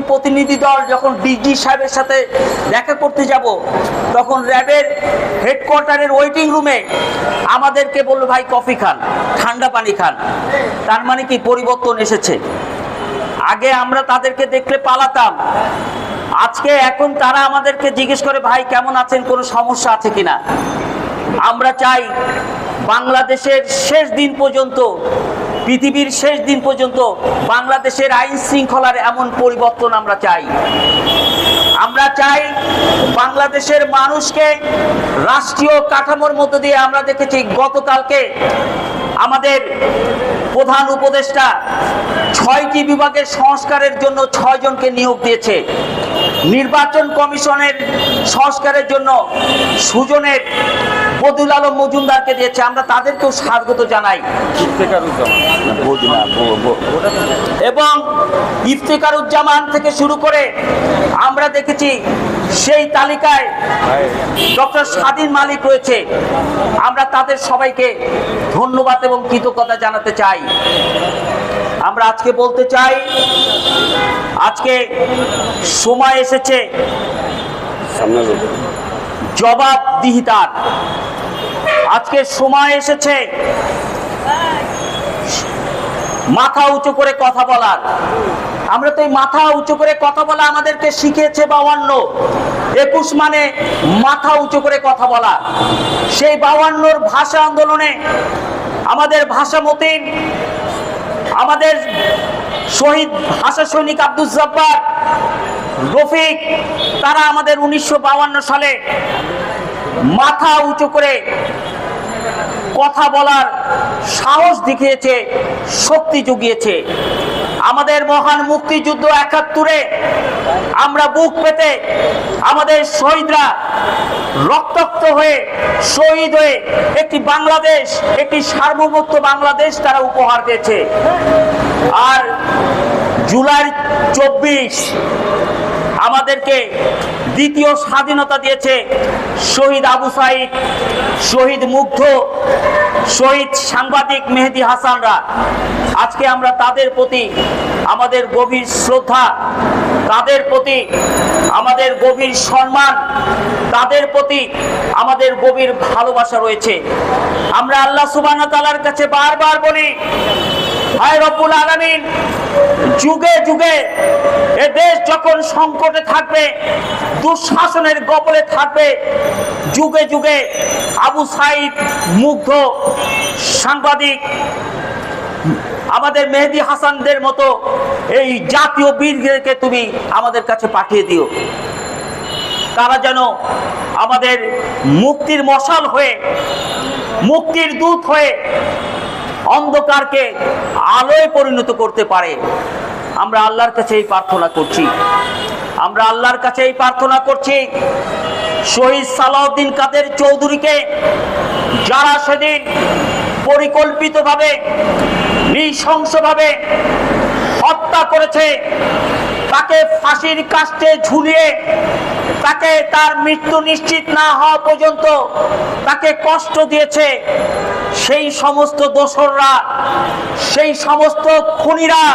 একটি প্রতিনিধি দল যখন ডিজি সাহেবের সাথে দেখা করতে যাব, তখন র্যাবের হেডকোয়ার্টারের ওয়েটিং রুমে আমাদেরকে বললো, ভাই কফি খান, ঠান্ডা পানি খান। তার মানে কি পরিবর্তন এসেছে। আগে আমরা তাদেরকে দেখলে পালাতাম, আজকে এখন তারা আমাদেরকে জিজ্ঞেস করে, ভাই কেমন আছেন, কোনো সমস্যা আছে কিনা। আমরা চাই বাংলাদেশের শেষ দিন পর্যন্ত, পৃথিবীর শেষ দিন পর্যন্ত বাংলাদেশের আইন শৃঙ্খলার এমন পরিবর্তন আমরা চাই। আমরা চাই বাংলাদেশের মানুষকে রাষ্ট্রীয় কাঠামোর মধ্য দিয়ে, আমরা দেখেছি গতকালকে আমাদের প্রধান উপদেষ্টা 6টি বিভাগের সংস্কারের জন্য 6 জনকে নিয়োগ দিয়েছে। নির্বাচন কমিশনের সংস্কারের জন্য সুজনের বদিউল আলম মজুমদারকে দিয়েছে। আমরা তাদেরকেও স্বাগত জানাই। এবং ইফতেখারুজ্জামান থেকে শুরু করে আমরা দেখেছি সেই তালিকায় ডক্টর স্বাধীন মালিক রয়েছে। আমরা তাদের সবাইকে ধন্যবাদ এবং কৃতজ্ঞতা জানাতে চাই। আমরা আজকে বলতে চাই, আজকে সময় এসেছে জবাবদিহিতার। আজকে সময় এসেছে মাথা উঁচু করে কথা বলার। আমরা তো এই মাথা উঁচু করে কথা বলা আমাদেরকে শিখিয়েছে 52। 21 মানে মাথা উঁচু করে কথা বলা। সেই 52-র ভাষা আন্দোলনে আমাদের ভাষা মতিন, আমাদের শহীদ ভাষা সৈনিক আব্দুল জব্বার, রফিক, তারা আমাদের 1952 সালে মাথা উঁচু করে কথা বলার সাহস দেখিয়েছে, শক্তি জুগিয়েছে। আমাদের মহান মুক্তিযুদ্ধ 71-এ আমরা বুক পেতে আমাদের শহীদরা রক্তাক্ত হয়ে শহীদ হয়ে একটি বাংলাদেশ, একটি সার্বভৌমত্ব বাংলাদেশ তারা উপহার দিয়েছে। আর জুলাই 24 আমাদেরকে দ্বিতীয় স্বাধীনতা দিয়েছে শহীদ আবু সাইদ, শহীদ মুগ্ধ, শহীদ সাংবাদিক মেহেদী হাসানরা। আজকে আমরা তাদের প্রতি আমাদের গভীর শ্রদ্ধা, তাদের প্রতি আমাদের গভীর সম্মান, তাদের প্রতি আমাদের গভীর ভালোবাসা রয়েছে। আমরা আল্লাহ সুবহানাহু ওয়া তাআলার কাছে বারবার বলি, হায় রব্বুল আলামিন, যুগে যুগে এ দেশ যখন সংকটে থাকবে, দুঃশাসনের কবলে থাকবে, যুগে যুগে আবু সাইদ, মুগ্ধ, সাংবাদিক, আমাদের মেহেদী হাসানদের মতো এই জাতীয় বীরদেরকে তুমি আমাদের কাছে পাঠিয়ে দিও। তারা যেন আমাদের মুক্তির মশাল হয়ে, মুক্তির দূত হয়ে অন্ধকারকে আলোয় পরিণত করতে পারে। আমরা আল্লাহর কাছে এই প্রার্থনা করছি। আমরা আল্লাহর কাছে এই প্রার্থনা করছি, শহীদ সালাউদ্দিন কাদের চৌধুরীকে যারা সেদিন পরিকল্পিতভাবে, নৃশংসভাবে হত্যা করেছে, তাকে ফাঁসির কাস্টে ঝুলিয়ে, তাকে তার মৃত্যু নিশ্চিত না হওয়া পর্যন্ত তাকে কষ্ট দিয়েছে, সেই সমস্ত দোসররা, সেই সমস্ত খুনিরা,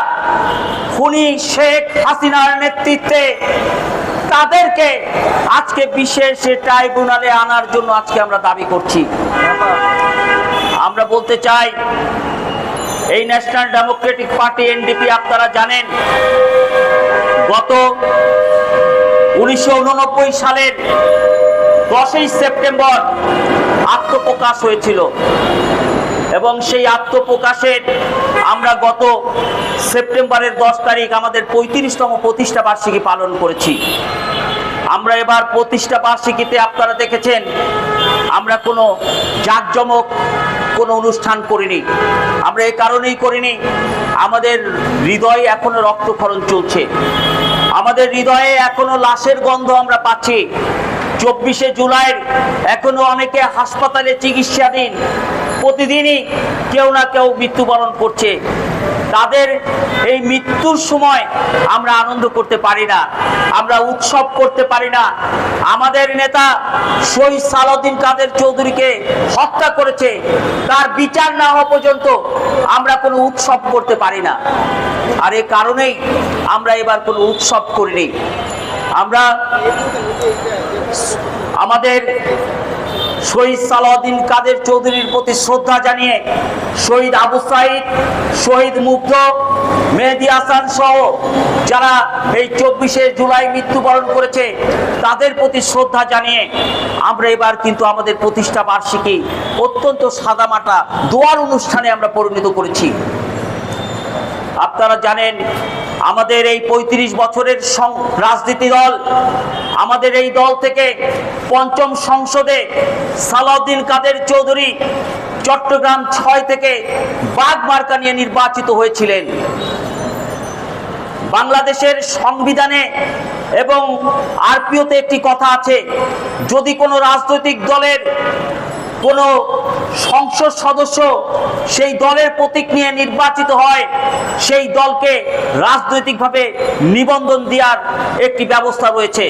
খুনি শেখ হাসিনার নেতৃত্বে, তাদেরকে আজকে বিশেষ ট্রাইব্যুনালে আনার জন্য আজকে আমরা দাবি করছি। আমরা বলতে চাই, এই ন্যাশনাল ডেমোক্রেটিক পার্টি এনডিপি, আপনারা জানেন গত 1989 সালের 10ই সেপ্টেম্বর আত্মপ্রকাশ হয়েছিল এবং সেই আত্মপ্রকাশের আমরা গত সেপ্টেম্বরের 10 তারিখ আমাদের 35তম প্রতিষ্ঠা বার্ষিকী পালন করেছি। আমরা এবার প্রতিষ্ঠা বার্ষিকীতে আপনারা দেখেছেন আমরা কোনো জাঁকজমক কোনো অনুষ্ঠান করিনি। আমরা এই কারণেই করিনি, আমাদের হৃদয়ে এখনো রক্তক্ষরণ চলছে, আমাদের হৃদয়ে এখনো লাশের গন্ধ আমরা পাচ্ছি। 24শে জুলাই এখনো অনেকে হাসপাতালে চিকিৎসাধীন, প্রতিদিনই কেউ না কেউ মৃত্যুবরণ করছে। তাদের এই মৃত্যুর সময় আমরা আনন্দ করতে পারি না, আমরা উৎসব করতে পারি না। আমাদের নেতা শহীদ সালাউদ্দিন কাদের চৌধুরীকে হত্যা করেছে, তার বিচার না হওয়া পর্যন্ত আমরা কোনো উৎসব করতে পারি না। আর এই কারণেই আমরা এবার কোনো উৎসব করিনি। আমরা আমাদের শহীদ সালাউদ্দিন কাদের চৌধুরীর প্রতি শ্রদ্ধা জানিয়ে শহীদ আবু সাইদ, শহীদ মুগ্ধ, মেহেদী হাসান সহ যারা এই 24শে জুলাই মৃত্যুবরণ করেছে তাদের প্রতি শ্রদ্ধা জানিয়ে আমরা এবার কিন্তু আমাদের প্রতিষ্ঠা বার্ষিকী অত্যন্ত সাদামাটা দোয়ার অনুষ্ঠানে আমরা পরিণত করেছি। আপনারা জানেন আমাদের এই 35 বছরের রাজনীতি দল, আমাদের এই দল থেকে পঞ্চম সংসদে সালাউদ্দিন কাদের চৌধুরী চট্টগ্রাম 6 থেকে বাঘ মার্কা নিয়ে নির্বাচিত হয়েছিলেন। বাংলাদেশের সংবিধানে এবং আরপিওতে একটি কথা আছে, যদি কোনো রাজনৈতিক দলের কোনো সংসদ সদস্য সেই দলের প্রতীক নিয়ে নির্বাচিত হয়, সেই দলকে রাজনৈতিকভাবে নিবন্ধন দেওয়ার একটি ব্যবস্থা রয়েছে।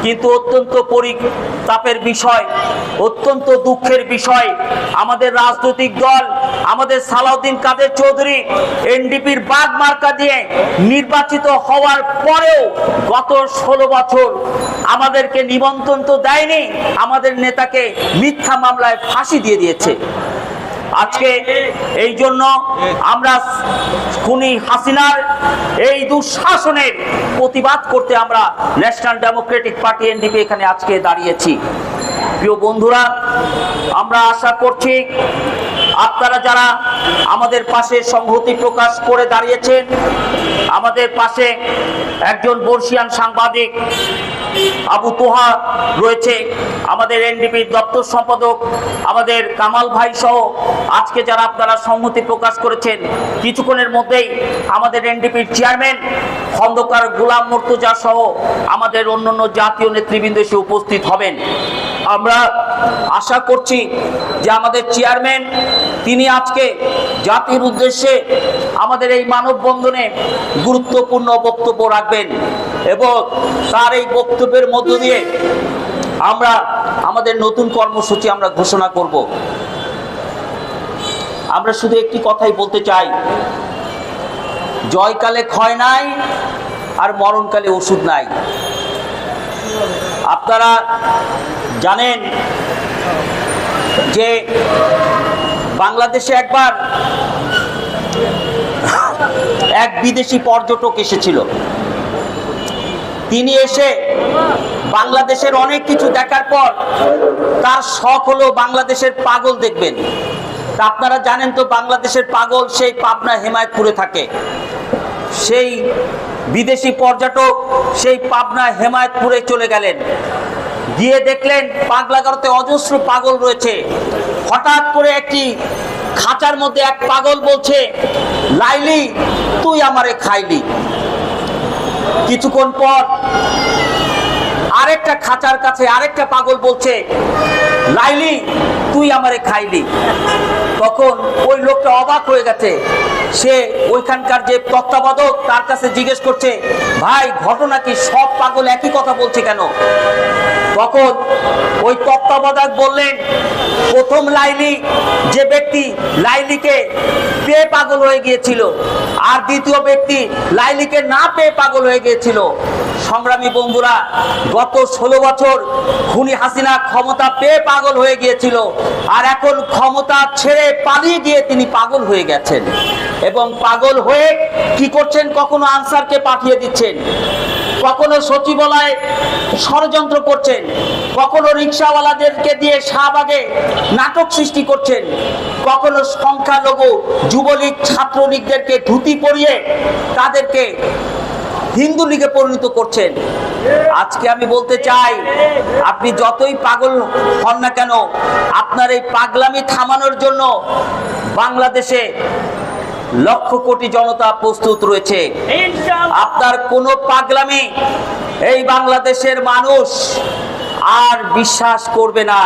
কিন্তু অত্যন্ত পরিতাপের বিষয়, অত্যন্ত দুঃখের বিষয়, আমাদের রাজনৈতিক দল, আমাদের সালাউদ্দিন কাদের চৌধুরী এনডিপির বাঘ মার্কা দিয়ে নির্বাচিত হওয়ার পরেও গত 16 বছর আমাদেরকে নিমন্ত্রণ তো দেয়নি, আমাদের নেতাকে মিথ্যা মামলায় ফাঁসি দিয়ে দিয়েছে। আজকে এই জন্য আমরা খুনি হাসিনার এই দুঃশাসনের প্রতিবাদ করতে আমরা ন্যাশনাল ডেমোক্রেটিক পার্টি এনডিপি এখানে আজকে দাঁড়িয়েছি। প্রিয় বন্ধুরা, আমরা আশা করছি আপনারা যারা আমাদের পাশে সংহতি প্রকাশ করে দাঁড়িয়েছেন, আমাদের পাশে একজন বর্ষিয়ান সাংবাদিক আবু তোহা রয়েছে, আমাদের এনডিপির দপ্তর সম্পাদক আমাদের কামাল ভাই সহ আজকে যারা আপনারা সংহতি প্রকাশ করেছেন, কিছুক্ষণের মধ্যেই আমাদের এনডিপির চেয়ারম্যান খন্দকার গোলাম মুর্তজা সহ আমাদের অন্যান্য জাতীয় নেতৃবৃন্দ এসে উপস্থিত হবেন। আমরা আশা করছি যে আমাদের চেয়ারম্যান তিনি আজকে জাতির উদ্দেশ্যে আমাদের এই মানববন্ধনে গুরুত্বপূর্ণ বক্তব্য রাখবেন এবং তার এই বক্তব্যের মধ্য দিয়ে আমরা আমাদের নতুন কর্মসূচি আমরা ঘোষণা করব। আমরা শুধু একটি কথাই বলতে চাই, জয়কালে ক্ষয় নাই আর মরণকালে ওষুধ নাই। আপনারা জানেন যে বাংলাদেশে একবার এক বিদেশি পর্যটক এসেছিল। তিনি এসে বাংলাদেশের অনেক কিছু দেখার পর তার শখ হলো বাংলাদেশের পাগল দেখবেন। তা আপনারা জানেন তো বাংলাদেশের পাগল সেই পাবনা হেমায়তপুরে থাকে। সেই বিদেশি পর্যটক সেই পাবনা হেমায়তপুরে চলে গেলেন, গিয়ে দেখলেন পাগলাগারোতে অজস্র পাগল রয়েছে। হঠাৎ করে একটি খাঁচার মধ্যে এক পাগল বলছে, লাইলি তুই আমারে খাইলি। কিছুক্ষণ পর আরেকটা খাঁচার কাছে আরেকটা পাগল বলছে, লাইলি তুই আমারে খাইলি। তখন ওই লোকটা অবাক হয়ে গেছে। সে ওইখানকার যে তত্ত্বাবধায়ক তার কাছে জিজ্ঞেস করছে, ভাই ঘটনা কি, সব পাগল একই কথা বলছে কেন? তখন ওই তত্ত্বাবধায়ক বললেন, প্রথম লাইলি যে ব্যক্তি লাইলিকে পেয়ে পাগল হয়ে গিয়েছিল, আর দ্বিতীয় ব্যক্তি লাইলিকে না পেয়ে পাগল হয়ে গিয়েছিল। সংগ্রামী বন্ধুরা, গত 16 বছর খুনি হাসিনা ক্ষমতা পেয়ে পাগল হয়ে গিয়েছিল, আর এখন ক্ষমতা ছেড়ে পালিয়ে গিয়ে তিনি পাগল হয়ে গেছেন। এবং পাগল হয়ে কি করছেন, কখনো আনসারকে পাঠিয়ে দিচ্ছেন, কখনো সচিবালয়ে ষড়যন্ত্র করছেন, কখনো রিক্সাওয়ালাদেরকে দিয়ে শাহবাগে নাটক সৃষ্টি করছেন, কখনো সংখ্যালঘু যুবলীগ ছাত্রলীগদেরকে ধুতি পরিয়ে তাদেরকে হিন্দু লীগে পরিণত করছেন। আজকে আমি বলতে চাই, আপনি যতই পাগল হন না কেন, আপনার এই পাগলামি থামানোর জন্য বাংলাদেশে লক্ষ কোটি জনতা প্রস্তুত রয়েছে। আপনার কোনো পাগলামি এই বাংলাদেশের মানুষ আর বিশ্বাস করবে না।